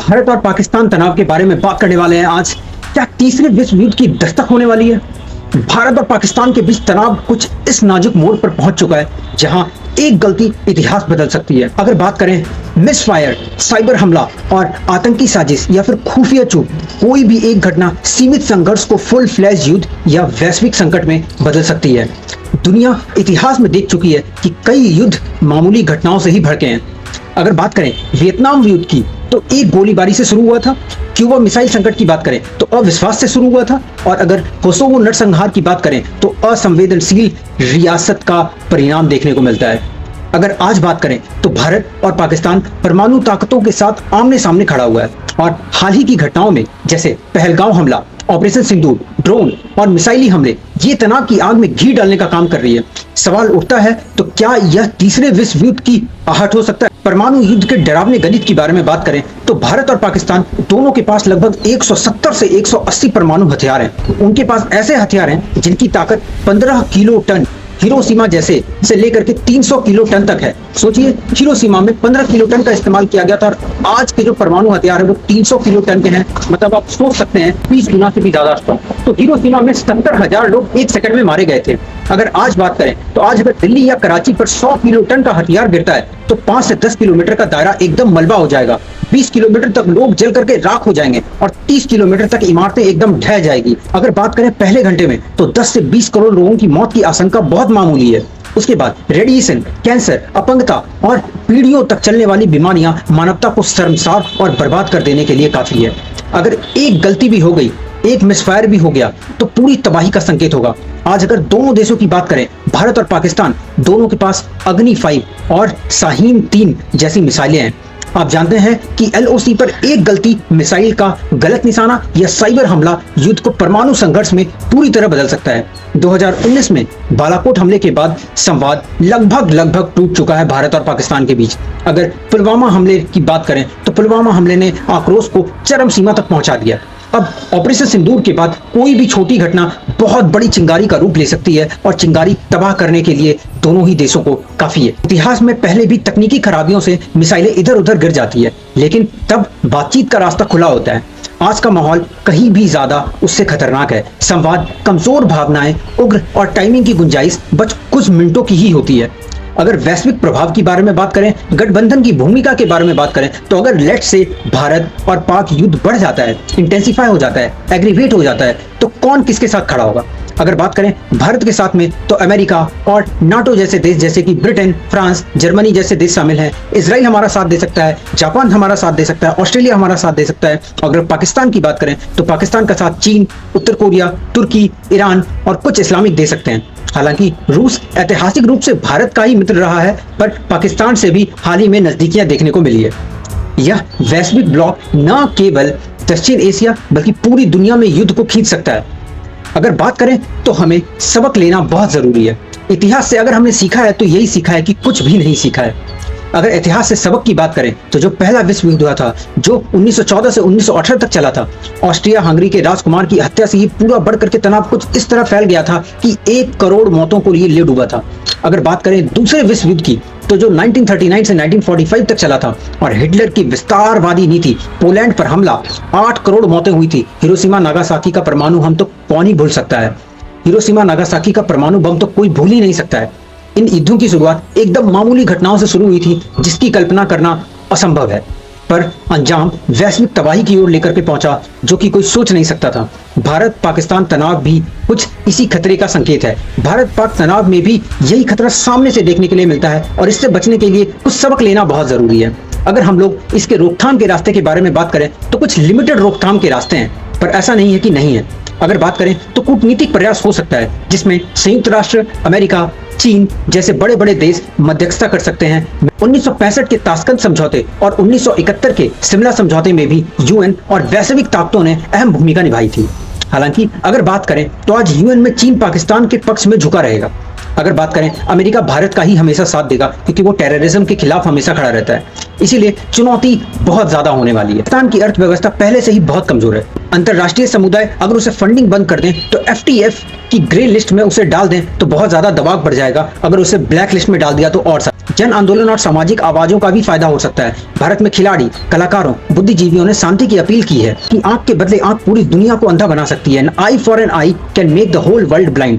भारत और पाकिस्तान तनाव के बारे में बात करने वाले हैं आज। क्या तीसरे विश्व युद्ध की दस्तक होने वाली है? भारत और पाकिस्तान के बीच तनाव कुछ इस नाजुक मोड़ पर पहुंच चुका है जहां एक गलती इतिहास बदल सकती है। अगर बात करें मिसफायर, साइबर हमला और आतंकी साजिश या फिर खुफिया चूक, कोई भी एक घटना सीमित संघर्ष को फुल फ्लैश युद्ध या वैश्विक संकट में बदल सकती है। दुनिया इतिहास में देख चुकी है कि कई युद्ध मामूली घटनाओं से ही भड़के हैं। अगर बात करें वियतनाम युद्ध की तो एक गोलीबारी से शुरू हुआ था। क्यूबा मिसाइल संकट की बात करें तो अविश्वास से शुरू हुआ था। और अगर कोसोवो नरसंहार की बात करें तो असंवेदनशील रियासत का परिणाम देखने को मिलता है। अगर आज बात करें तो भारत और पाकिस्तान परमाणु ताकतों के साथ आमने सामने खड़ा हुआ है और हाल ही की घटनाओं में जैसे पहलगांव हमला, ऑपरेशन सिंदूर, ड्रोन और मिसाइली हमले ये तनाव की आग में घी डालने का काम कर रही है। सवाल उठता है तो क्या यह तीसरे विश्व युद्ध की आहट हो सकता है? परमाणु युद्ध के डरावने गणित के बारे में बात करें तो भारत और पाकिस्तान दोनों के पास लगभग 170 से 180 परमाणु हथियार हैं। उनके पास ऐसे हथियार हैं जिनकी ताकत 15 किलो टन हिरोशिमा जैसे से लेकर के 300 किलो टन तक है। सोचिए, हिरोशिमा में 15 किलो टन का इस्तेमाल किया गया था और आज के जो परमाणु हथियार है वो 300 किलो टन के हैं। मतलब आप सोच सकते हैं 20 गुना से भी ज्यादा स्ट्रॉन्ग। तो हिरोशिमा में 70,000 लोग एक सेकंड में मारे गए थे। अगर आज बात करें तो आज अगर दिल्ली या कराची पर 100 किलो टन का हथियार गिरता है तो 5 से 10 किलोमीटर का दायरा एकदम मलबा हो जाएगा। 20 किलोमीटर तक लोग जल करके राख हो जाएंगे और 30 किलोमीटर तक इमारतें एकदम ढह जाएगी। अगर बात करें पहले घंटे में तो 10 से 20 करोड़ लोगों की मौत की आशंका बहुत मामूली है। उसके बाद रेडिएशन, कैंसर, अपंगता और पीढ़ियों तक चलने वाली बीमारियां मानवता को शर्मसार और बर्बाद कर देने के लिए काफी है। अगर एक गलती भी हो गई, एक मिसफायर भी हो गया तो पूरी तबाही का संकेत होगा। आज अगर दोनों देशों की बात करें, भारत और पाकिस्तान दोनों के पास अग्नि 5 और शाहीन 3 जैसी मिसाइलें हैं। आप जानते हैं कि LOC पर एक गलती, मिसाइल का गलत निशाना या साइबर हमला युद्ध को परमाणु संघर्ष में पूरी तरह बदल सकता है। 2019 में बालाकोट हमले के बाद संवाद लगभग टूट चुका है भारत और पाकिस्तान के बीच। अगर पुलवामा हमले की बात करें तो पुलवामा हमले ने आक्रोश को चरम सीमा तक पहुंचा दिया। अब ऑपरेशन सिंदूर के बाद कोई भी छोटी घटना बहुत बड़ी चिंगारी का रूप ले सकती है और चिंगारी तबाह करने के लिए दोनों ही देशों को काफी है। इतिहास में पहले भी तकनीकी खराबियों से मिसाइलें इधर उधर गिर जाती है, लेकिन तब बातचीत का रास्ता खुला होता है। आज का माहौल कहीं भी ज्यादा उससे खतरनाक है। संवाद, कमजोर भावनाएं, उग्र और टाइमिंग की गुंजाइश बस कुछ मिनटों की ही होती है। अगर वैश्विक प्रभाव की बारे में बात करें, गठबंधन की भूमिका के बारे में बात करें तो अगर लेट्स से भारत और पाक युद्ध बढ़ जाता है, इंटेंसिफाई हो जाता है, एग्रीवेट हो जाता है तो कौन किसके साथ खड़ा होगा? अगर बात करें भारत के साथ में तो अमेरिका और नाटो जैसे देश जैसे कि ब्रिटेन, फ्रांस, जर्मनी जैसे देश शामिल हैं। इजराइल हमारा साथ दे सकता है, जापान हमारा साथ दे सकता है, ऑस्ट्रेलिया हमारा साथ दे सकता है। अगर पाकिस्तान की बात करें तो पाकिस्तान का साथ चीन, उत्तर कोरिया, तुर्की, ईरान और कुछ इस्लामिक दे सकते हैं। हालांकि रूस ऐतिहासिक रूप से भारत का ही मित्र रहा है, पर पाकिस्तान से भी हाल ही में नजदीकियां देखने को मिली है। यह वैश्विक ब्लॉक न केवल दक्षिण एशिया बल्कि पूरी दुनिया में युद्ध को खींच सकता है। अगर बात करें तो हमें सबक लेना बहुत जरूरी है। इतिहास से अगर हमने सीखा है तो यही सीखा है कि कुछ भी नहीं सीखा है। अगर इतिहास से सबक की बात करें तो जो पहला विश्व युद्ध हुआ था, जो 1914 से 1918 तक चला था, ऑस्ट्रिया हंगरी के राजकुमार की हत्या से ये पूरा बढ़ करके तनाव कुछ इस तरह फैल गया था कि 1 करोड़ मौतों को लिए ले डूबा था। अगर बात करें दूसरे विश्व युद्ध की तो जो 1939 से 1945 तक चला था और हिटलर की विस्तारवादी नीति, पोलैंड पर हमला, 8 करोड़ मौतें हुई थी। हिरोशिमा नागासाकी का परमाणु हम तो कौन ही भूल सकता है? हिरोशिमा नागासाकी का परमाणु बम तो कोई भूल ही नहीं सकता है। इन युद्धों की शुरुआत एकदम मामूली घटनाओं से शुरू हुई थी जिसकी कल्पना करना असंभव है, पर अंजाम वैश्विक तबाही की ओर लेकर के पहुंचा जो कि कोई सोच नहीं सकता था। भारत पाकिस्तान तनाव भी कुछ इसी खतरे का संकेत है। भारत पाक तनाव में भी यही खतरा सामने से देखने के लिए मिलता है और इससे बचने के लिए कुछ सबक लेना बहुत जरूरी है। अगर हम लोग इसके रोकथाम के रास्ते के बारे में बात करें तो कुछ लिमिटेड रोकथाम के रास्ते हैं, पर ऐसा नहीं है कि नहीं है। अगर बात करें तो कूटनीतिक प्रयास हो सकता है जिसमें संयुक्त राष्ट्र, अमेरिका, चीन जैसे बड़े बड़े देश मध्यस्थता कर सकते हैं। 1965 के ताशकंद समझौते और 1971 के शिमला समझौते में भी UN और वैश्विक ताकतों ने अहम भूमिका निभाई थी। हालांकि अगर बात करें तो आज UN में चीन पाकिस्तान के पक्ष में झुका रहेगा। अगर बात करें अमेरिका भारत का ही हमेशा साथ देगा क्योंकि वो टेररिज्म के खिलाफ हमेशा खड़ा रहता है। इसीलिए चुनौती बहुत ज्यादा होने वाली है। पाकिस्तान की अर्थव्यवस्था पहले से ही बहुत कमजोर है। अंतरराष्ट्रीय समुदाय अगर उसे फंडिंग बंद कर दें तो FTF की ग्रे लिस्ट में उसे डाल दें तो बहुत ज्यादा दबाव बढ़ जाएगा। अगर उसे ब्लैक लिस्ट में डाल दिया तो और जन आंदोलन और सामाजिक आवाजों का भी फायदा हो सकता है। भारत में खिलाड़ी, कलाकारों, बुद्धिजीवियों ने शांति की अपील की है कि आंख के बदले आंख पूरी दुनिया को अंधा बना सकती है। An eye for an eye can make the whole world blind.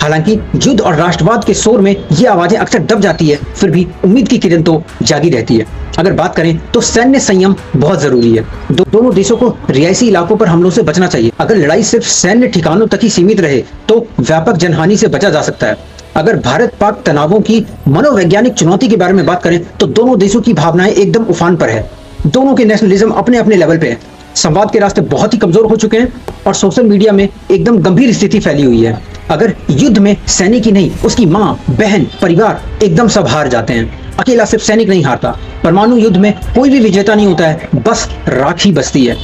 हालांकि युद्ध और राष्ट्रवाद के शोर में ये आवाजें अक्सर दब जाती है, फिर भी उम्मीद की किरण तो जागी रहती है। अगर बात करें तो सैन्य संयम बहुत जरूरी है। दोनों देशों को रिहायशी इलाकों पर हमलों से बचना चाहिए। अगर लड़ाई सिर्फ सैन्य ठिकानों तक ही सीमित रहे तो व्यापक जनहानि से बचा जा सकता है। अगर भारत पाक तनावों की मनोवैज्ञानिक चुनौती के बारे में बात करें तो दोनों देशों की भावनाएं एकदम उफान पर है। दोनों के नेशनलिज्म अपने अपने लेवल पे है। संवाद के रास्ते बहुत ही कमजोर हो चुके हैं और सोशल मीडिया में एकदम गंभीर स्थिति फैली हुई है। अगर युद्ध में सैनिक ही नहीं, उसकी माँ, बहन, परिवार एकदम सब हार जाते हैं। अकेला सिर्फ सैनिक नहीं हारता। परमाणु युद्ध में कोई भी विजेता नहीं होता है, बस राख ही बचती है।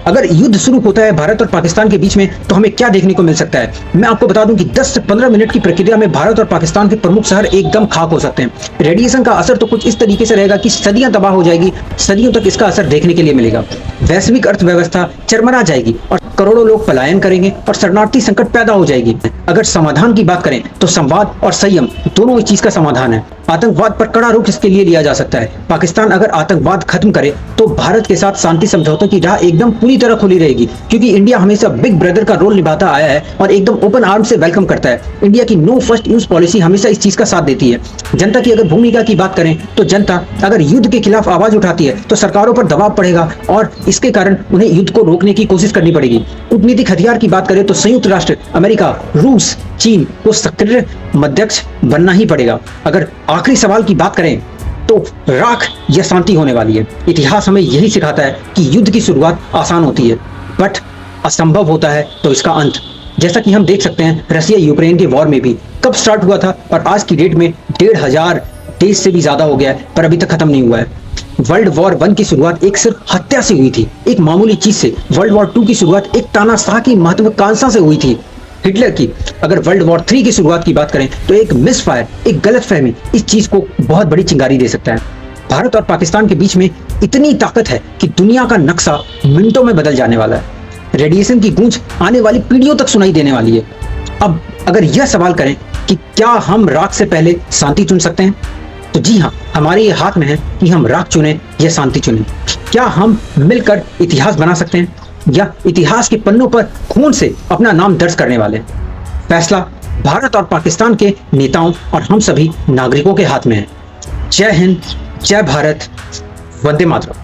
अगर युद्ध शुरू होता है भारत और पाकिस्तान के बीच में तो हमें क्या देखने को मिल सकता है? मैं आपको बता दूं कि 10 से 15 मिनट की प्रक्रिया में भारत और पाकिस्तान के प्रमुख शहर एकदम खाक हो सकते हैं। रेडिएशन का असर तो कुछ इस तरीके से रहेगा कि सदियां तबाह हो जाएगी, सदियों तक इसका असर देखने के लिए मिलेगा। वैश्विक अर्थव्यवस्था चरमरा जाएगी और करोड़ों लोग पलायन करेंगे और शरणार्थी संकट पैदा हो जाएगी। अगर समाधान की बात करें तो संवाद और संयम दोनों इस चीज का समाधान है। आतंकवाद पर कड़ा रुख इसके लिए लिया जा सकता है। पाकिस्तान अगर आतंकवाद खत्म करे तो भारत के साथ शांति समझौतों की राह एकदम पूरी तरह खुली रहेगी, क्योंकि इंडिया हमेशा बिग ब्रदर का रोल निभाता आया है और एकदम ओपन आर्म से वेलकम करता है। इंडिया की नो फर्स्ट यूज पॉलिसी हमेशा इस चीज का साथ देती है। जनता की अगर भूमिका की बात करें तो जनता अगर युद्ध के खिलाफ आवाज उठाती है तो सरकारों पर दबाव पड़ेगा और इसके कारण उन्हें युद्ध को रोकने की कोशिश करनी पड़ेगी। कूटनीतिक हथियार की बात करें तो संयुक्त राष्ट्र, अमेरिका, रूस, चीन को सक्रिय मध्यस्थ बनना ही पड़ेगा। अगर आखिरी सवाल की बात करें तो राख या शांति होने वाली है। इतिहास हमें यही सिखाता है कि युद्ध की शुरुआत आसान होती है बट असंभव होता है तो इसका अंत। जैसा कि हम देख सकते हैं रशिया यूक्रेन के वॉर में भी कब स्टार्ट हुआ था और आज की डेट में 1500 डेज से भी ज्यादा हो गया है पर अभी तक खत्म नहीं हुआ है। वर्ल्ड वॉर 1 की शुरुआत एक सिर्फ हत्या से हुई थी, एक मामूली चीज से। वर्ल्ड वॉर 2 की शुरुआत एक तानाशाह की महत्वाकांक्षा से हुई थी, हिटलर की। अगर वर्ल्ड वॉर 3 की शुरुआत की बात करें तो एक मिसफायर, एक गलतफहमी इस चीज को बहुत बड़ी चिंगारी दे सकता है। भारत और पाकिस्तान के बीच में इतनी ताकत है कि दुनिया का नक्शा मिनटों में बदल जाने वाला है। रेडिएशन की गूंज आने वाली पीढ़ियों तक सुनाई देने वाली है। अब अगर यह सवाल करें कि क्या हम राख से पहले शांति चुन सकते हैं, तो जी हाँ, हमारे ये हाथ में है कि हम राख चुने या शांति चुने। क्या हम मिलकर इतिहास बना सकते हैं या इतिहास के पन्नों पर खून से अपना नाम दर्ज करने वाले? फैसला भारत और पाकिस्तान के नेताओं और हम सभी नागरिकों के हाथ में है। जय हिंद, जय भारत, वंदे मातरम।